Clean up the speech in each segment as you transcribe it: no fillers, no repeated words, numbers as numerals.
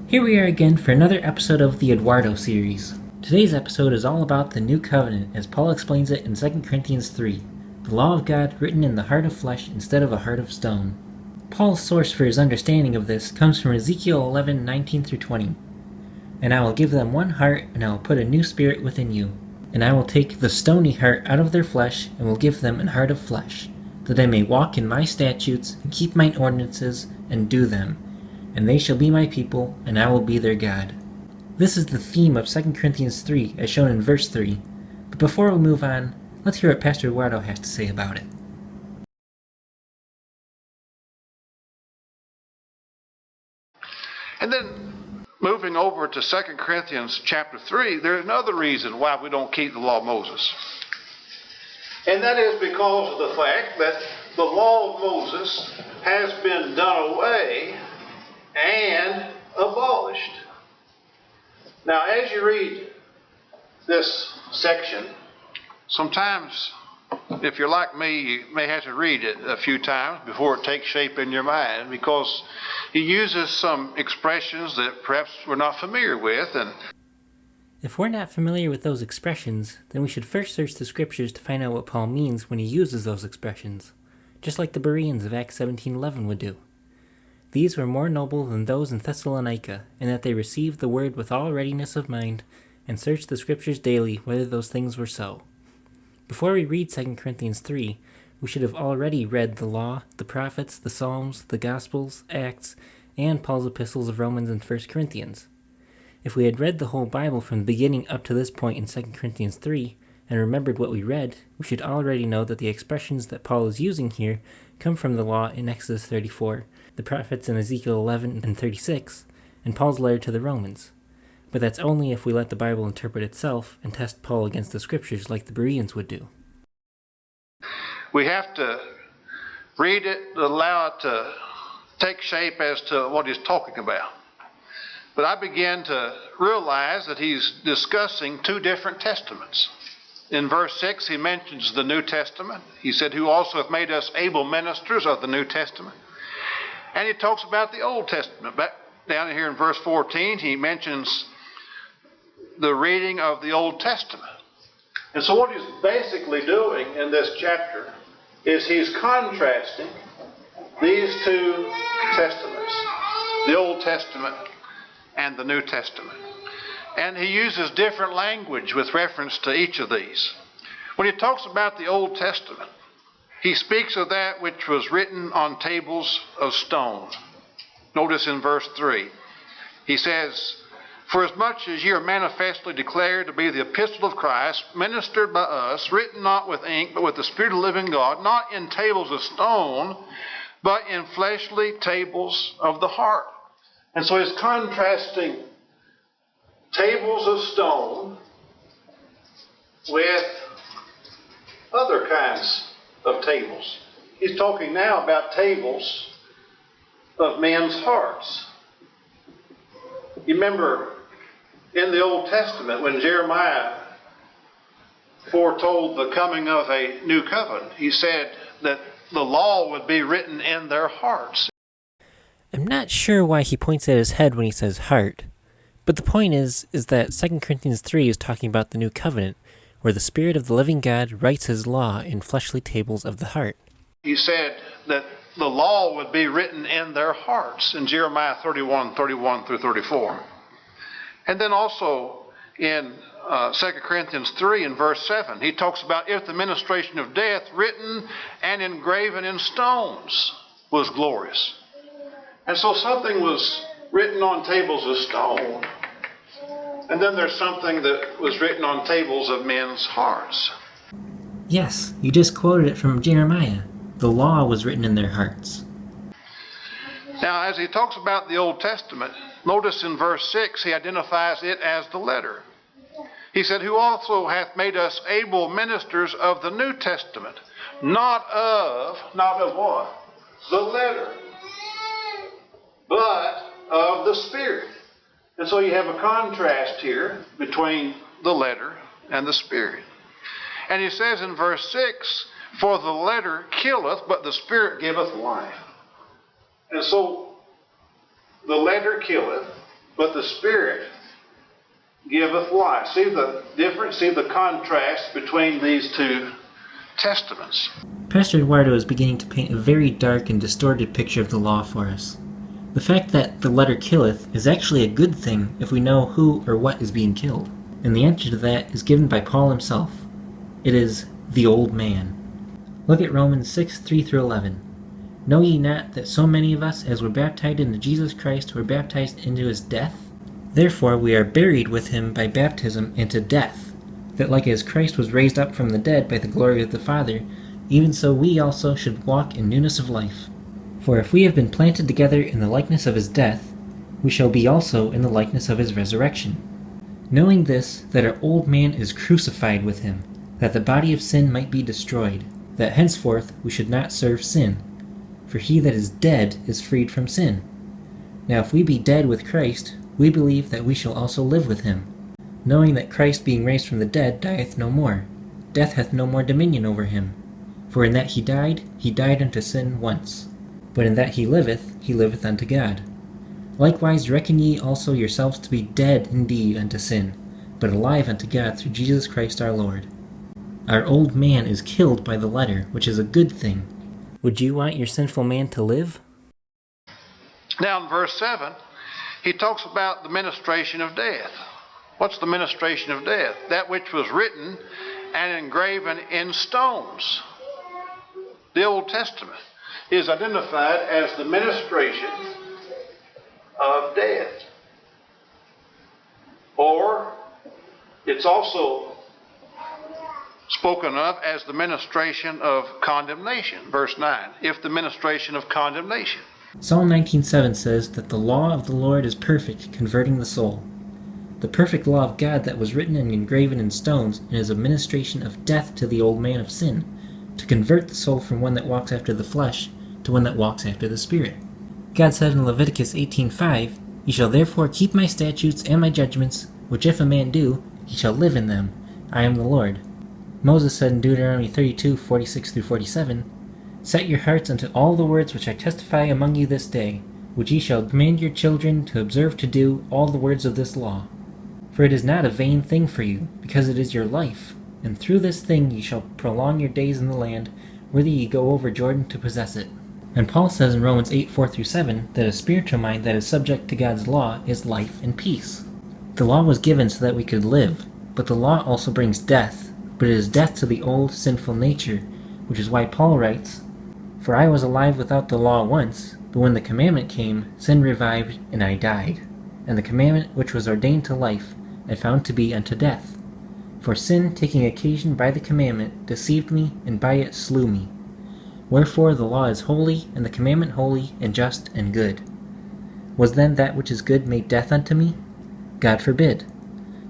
Here we are again for another episode of the Edwardo Series. Today's episode is all about the New Covenant as Paul explains it in 2 Corinthians 3, the law of God written in the heart of flesh instead of a heart of stone. Paul's source for his understanding of this comes from Ezekiel 11:19-20. And I will give them one heart, and I will put a new spirit within you. And I will take the stony heart out of their flesh, and will give them an heart of flesh, that they may walk in my statutes, and keep mine ordinances, and do them. And they shall be my people, and I will be their God. This is the theme of 2 Corinthians 3, as shown in verse 3. But before we move on, let's hear what Pastor Eduardo has to say about it. And then, moving over to 2 Corinthians chapter 3, there's another reason why we don't keep the law of Moses. And that is because of the fact that the law of Moses has been done away and abolished. Now, as you read this section, sometimes, if you're like me, you may have to read it a few times before it takes shape in your mind, because he uses some expressions that perhaps we're not familiar with. And if we're not familiar with those expressions, then we should first search the scriptures to find out what Paul means when he uses those expressions, just like the Bereans of Acts 17:11 would do. These were more noble than those in Thessalonica, in that they received the word with all readiness of mind, and searched the scriptures daily whether those things were so. Before we read 2 Corinthians 3, we should have already read the law, the prophets, the Psalms, the Gospels, Acts, and Paul's epistles of Romans and 1 Corinthians. If we had read the whole Bible from the beginning up to this point in 2 Corinthians 3, and remembered what we read, we should already know that the expressions that Paul is using here come from the law in Exodus 34, the prophets in Ezekiel 11 and 36, and Paul's letter to the Romans. But that's only if we let the Bible interpret itself and test Paul against the scriptures like the Bereans would do. we have to read it, allow it to take shape as to what he's talking about. But I began to realize that he's discussing two different testaments. In verse 6, he mentions the New Testament. He said, who also hath made us able ministers of the New Testament. And he talks about the Old Testament. Back down here in verse 14, he mentions the reading of the Old Testament. And so what he's basically doing in this chapter is he's contrasting these two testaments, the Old Testament and the New Testament. And he uses different language with reference to each of these. When he talks about the Old Testament, he speaks of that which was written on tables of stone. Notice in verse 3, he says, for as much as ye are manifestly declared to be the epistle of Christ, ministered by us, written not with ink, but with the Spirit of the living God, not in tables of stone, but in fleshly tables of the heart. And so he's contrasting tables of stone with other kinds of tables. He's talking now about tables of men's hearts. You remember in the Old Testament when Jeremiah foretold the coming of a new covenant, he said that the law would be written in their hearts. I'm not sure why he points at his head when he says heart, but the point is that 2 Corinthians 3 is talking about the new covenant, where the Spirit of the living God writes his law in fleshly tables of the heart. He said that the law would be written in their hearts in Jeremiah 31 through 34. And then also in 2 Corinthians 3 and verse 7, he talks about if the ministration of death written and engraven in stones was glorious. And so something was written on tables of stone, and then there's something that was written on tables of men's hearts. Yes, you just quoted it from Jeremiah. The law was written in their hearts. Now, as he talks about the Old Testament, notice in verse 6, he identifies it as the letter. He said, who also hath made us able ministers of the New Testament, not of what? The letter, but of the Spirit. And so you have a contrast here between the letter and the Spirit. And he says in verse 6, for the letter killeth, but the Spirit giveth life. And so the letter killeth, but the Spirit giveth life. See the difference, see the contrast between these two testaments. Pastor Edwardo is beginning to paint a very dark and distorted picture of the law for us. The fact that the letter killeth is actually a good thing if we know who or what is being killed. And the answer to that is given by Paul himself. It is the old man. Look at Romans 6:3-11. Know ye not that so many of us as were baptized into Jesus Christ were baptized into his death? Therefore we are buried with him by baptism into death, that like as Christ was raised up from the dead by the glory of the Father, even so we also should walk in newness of life. For if we have been planted together in the likeness of his death, we shall be also in the likeness of his resurrection. Knowing this, that our old man is crucified with him, that the body of sin might be destroyed, that henceforth we should not serve sin. For he that is dead is freed from sin. Now if we be dead with Christ, we believe that we shall also live with him, knowing that Christ being raised from the dead dieth no more. Death hath no more dominion over him. For in that he died unto sin once. But in that he liveth unto God. Likewise reckon ye also yourselves to be dead indeed unto sin, but alive unto God through Jesus Christ our Lord. Our old man is killed by the letter, which is a good thing. Would you want your sinful man to live? Now in verse 7, he talks about the ministration of death. What's the ministration of death? That which was written and engraven in stones. The Old Testament is identified as the ministration of death. Or it's also spoken of as the ministration of condemnation. Verse 9, if the ministration of condemnation. Psalm 19:7 says that the law of the Lord is perfect, converting the soul. The perfect law of God that was written and engraven in stones and is a ministration of death to the old man of sin, to convert the soul from one that walks after the flesh to one that walks after the Spirit. God said in Leviticus 18:5, Ye shall therefore keep my statutes and my judgments, which if a man do, he shall live in them. I am the Lord. Moses said in Deuteronomy 32:46-47, Set your hearts unto all the words which I testify among you this day, which ye shall command your children to observe to do all the words of this law. For it is not a vain thing for you, because it is your life, and through this thing ye shall prolong your days in the land, whither ye go over Jordan to possess it. And Paul says in Romans 8:4-7 that a spiritual mind that is subject to God's law is life and peace. The law was given so that we could live, but the law also brings death, but it is death to the old sinful nature, which is why Paul writes, For I was alive without the law once, but when the commandment came, sin revived, and I died. And the commandment which was ordained to life, I found to be unto death. For sin, taking occasion by the commandment, deceived me, and by it slew me. Wherefore the law is holy, and the commandment holy, and just, and good. Was then that which is good made death unto me? God forbid.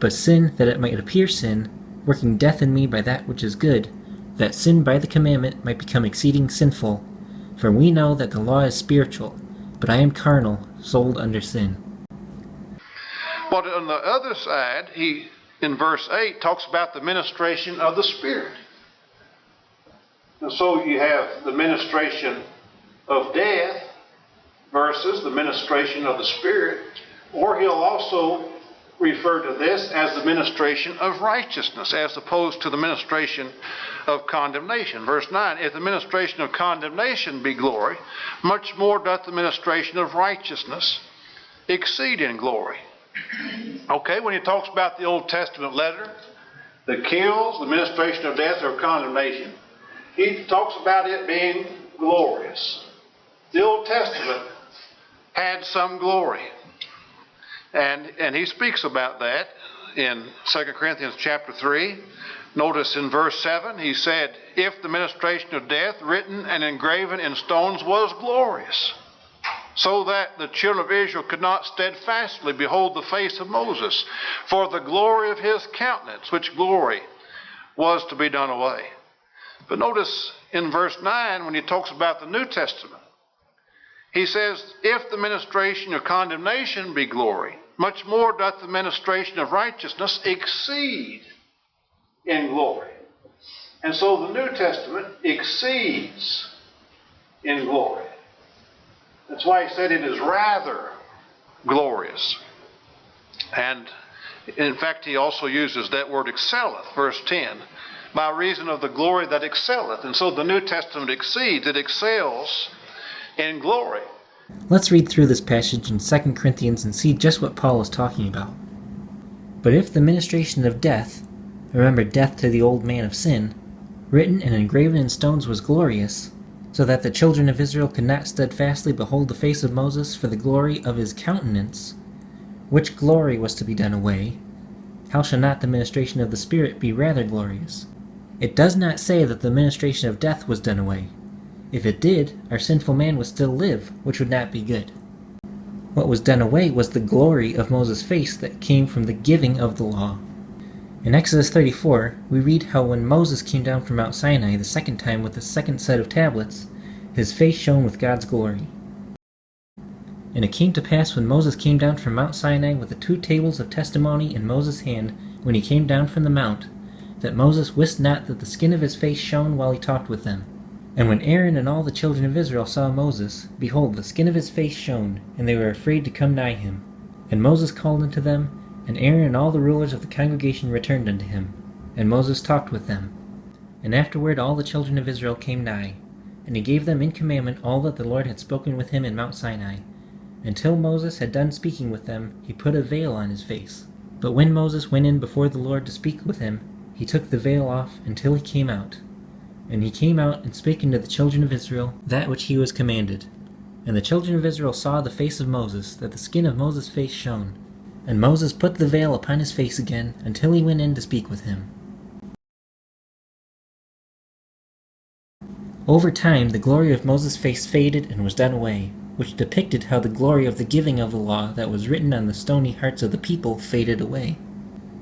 But sin, that it might appear sin, working death in me by that which is good, that sin by the commandment might become exceeding sinful. For we know that the law is spiritual, but I am carnal, sold under sin. But on the other side, he, in verse 8, talks about the ministration of the Spirit. And so you have the ministration of death versus the ministration of the Spirit, or he'll also refer to this as the ministration of righteousness as opposed to the ministration of condemnation. Verse 9, if the ministration of condemnation be glory, much more doth the ministration of righteousness exceed in glory. Okay, when he talks about the Old Testament letter that kills, the ministration of death or condemnation, he talks about it being glorious. The Old Testament had some glory. And he speaks about that in 2 Corinthians chapter 3. Notice in verse 7, he said, if the ministration of death written and engraven in stones was glorious, so that the children of Israel could not steadfastly behold the face of Moses, for the glory of his countenance, which glory was to be done away. But notice in verse 9, when he talks about the New Testament, he says, if the ministration of condemnation be glory, much more doth the ministration of righteousness exceed in glory. And so the New Testament exceeds in glory. That's why he said it is rather glorious. And in fact, he also uses that word excelleth, verse 10, by reason of the glory that excelleth. And so the New Testament exceeds, it excels in glory. Let's read through this passage in 2 Corinthians and see just what Paul is talking about. But if the ministration of death, remember death to the old man of sin, written and engraven in stones was glorious, so that the children of Israel could not steadfastly behold the face of Moses for the glory of his countenance, which glory was to be done away, how shall not the ministration of the Spirit be rather glorious? It does not say that the ministration of death was done away. If it did, our sinful man would still live, which would not be good. What was done away was the glory of Moses' face that came from the giving of the law. In Exodus 34, we read how when Moses came down from Mount Sinai the second time with the second set of tablets, his face shone with God's glory. And it came to pass when Moses came down from Mount Sinai with the 2 tables of testimony in Moses' hand, when he came down from the mount, that Moses wist not that the skin of his face shone while he talked with them. And when Aaron and all the children of Israel saw Moses, behold, the skin of his face shone, and they were afraid to come nigh him. And Moses called unto them, and Aaron and all the rulers of the congregation returned unto him. And Moses talked with them. And afterward all the children of Israel came nigh, and he gave them in commandment all that the Lord had spoken with him in Mount Sinai. Until Moses had done speaking with them, he put a veil on his face. But when Moses went in before the Lord to speak with him, he took the veil off until he came out. And he came out and spake unto the children of Israel that which he was commanded. And the children of Israel saw the face of Moses, that the skin of Moses' face shone. And Moses put the veil upon his face again, until he went in to speak with him. Over time, the glory of Moses' face faded and was done away, which depicted how the glory of the giving of the law that was written on the stony hearts of the people faded away.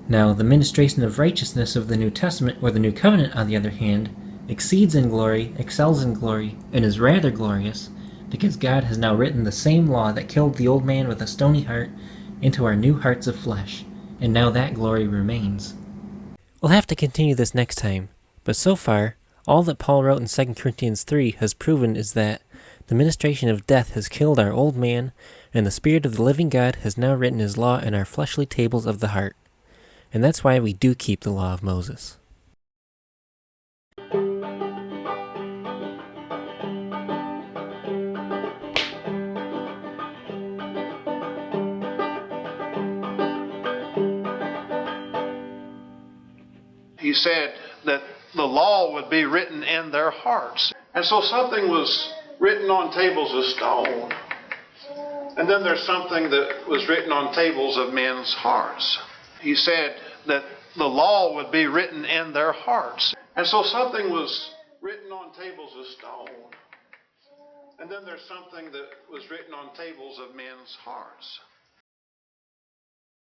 Now, the ministration of righteousness of the New Testament, or the New Covenant, on the other hand, exceeds in glory, excels in glory, and is rather glorious, because God has now written the same law that killed the old man with a stony heart into our new hearts of flesh, and now that glory remains. We'll have to continue this next time, but so far, all that Paul wrote in 2 Corinthians 3 has proven is that the ministration of death has killed our old man, and the Spirit of the living God has now written his law in our fleshly tables of the heart. And that's why we do keep the law of Moses. He said that the law would be written in their hearts. And so something was written on tables of stone. And then there's something that was written on tables of men's hearts. He said that the law would be written in their hearts. And so something was written on tables of stone. And then there's something that was written on tables of men's hearts.